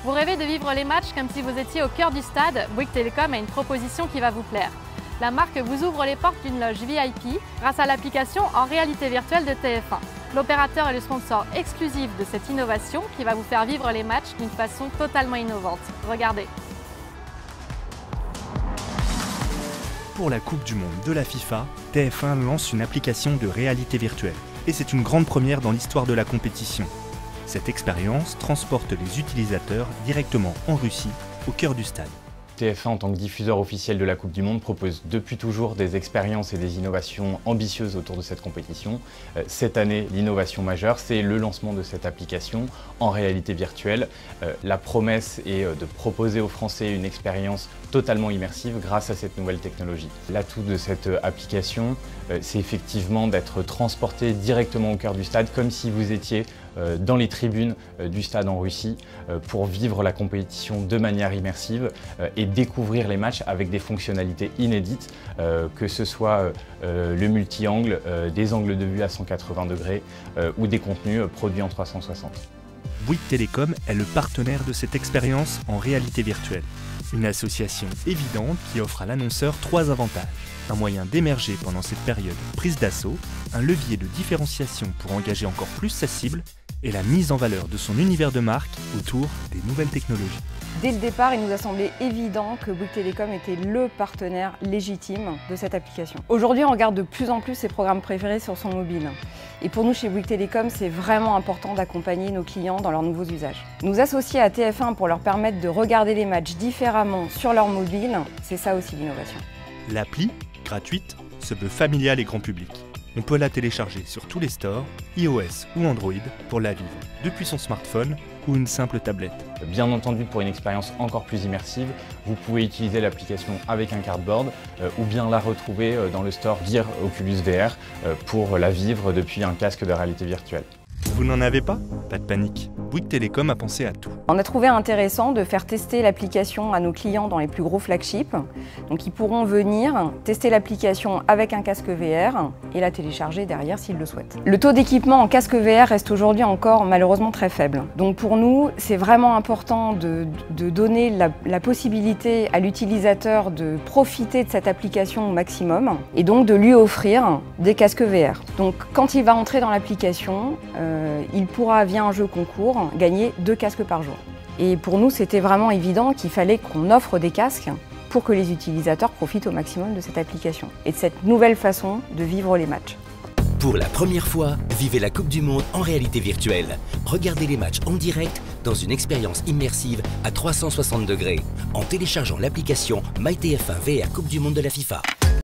Vous rêvez de vivre les matchs comme si vous étiez au cœur du stade? Bouygues Telecom a une proposition qui va vous plaire. La marque vous ouvre les portes d'une loge VIP grâce à l'application en réalité virtuelle de TF1. L'opérateur est le sponsor exclusif de cette innovation qui va vous faire vivre les matchs d'une façon totalement innovante. Regardez. Pour la Coupe du Monde de la FIFA, TF1 lance une application de réalité virtuelle. Et c'est une grande première dans l'histoire de la compétition. Cette expérience transporte les utilisateurs directement en Russie, au cœur du stade. TF1, en tant que diffuseur officiel de la Coupe du Monde, propose depuis toujours des expériences et des innovations ambitieuses autour de cette compétition. Cette année, l'innovation majeure, c'est le lancement de cette application en réalité virtuelle. La promesse est de proposer aux Français une expérience totalement immersive grâce à cette nouvelle technologie. L'atout de cette application, c'est effectivement d'être transporté directement au cœur du stade, comme si vous étiez dans les tribunes du stade en Russie pour vivre la compétition de manière immersive et découvrir les matchs avec des fonctionnalités inédites, que ce soit le multi-angle, des angles de vue à 180 degrés ou des contenus produits en 360. Bouygues Telecom est le partenaire de cette expérience en réalité virtuelle. Une association évidente qui offre à l'annonceur 3 avantages. Un moyen d'émerger pendant cette période prise d'assaut, un levier de différenciation pour engager encore plus sa cible et la mise en valeur de son univers de marque autour des nouvelles technologies. Dès le départ, il nous a semblé évident que Bouygues Telecom était le partenaire légitime de cette application. Aujourd'hui, on regarde de plus en plus ses programmes préférés sur son mobile. Et pour nous, chez Bouygues Telecom, c'est vraiment important d'accompagner nos clients dans leurs nouveaux usages. Nous associer à TF1 pour leur permettre de regarder les matchs différemment sur leur mobile, c'est ça aussi l'innovation. L'appli, gratuite, se veut familiale et grand public. On peut la télécharger sur tous les stores, iOS ou Android, pour la vivre depuis son smartphone ou une simple tablette. Bien entendu, pour une expérience encore plus immersive, vous pouvez utiliser l'application avec un cardboard ou bien la retrouver dans le store Gear Oculus VR pour la vivre depuis un casque de réalité virtuelle. Vous n'en avez pas? Pas de panique. Bouygues Telecom a pensé à tout. On a trouvé intéressant de faire tester l'application à nos clients dans les plus gros flagships. Donc ils pourront venir tester l'application avec un casque VR et la télécharger derrière s'ils le souhaitent. Le taux d'équipement en casque VR reste aujourd'hui encore malheureusement très faible. Donc pour nous, c'est vraiment important de donner la possibilité à l'utilisateur de profiter de cette application au maximum et donc de lui offrir des casques VR. Donc quand il va entrer dans l'application, il pourra, via un jeu concours, gagner 2 casques par jour. Et pour nous, c'était vraiment évident qu'il fallait qu'on offre des casques pour que les utilisateurs profitent au maximum de cette application et de cette nouvelle façon de vivre les matchs. Pour la première fois, vivez la Coupe du Monde en réalité virtuelle. Regardez les matchs en direct dans une expérience immersive à 360 degrés en téléchargeant l'application MyTF1 VR Coupe du Monde de la FIFA.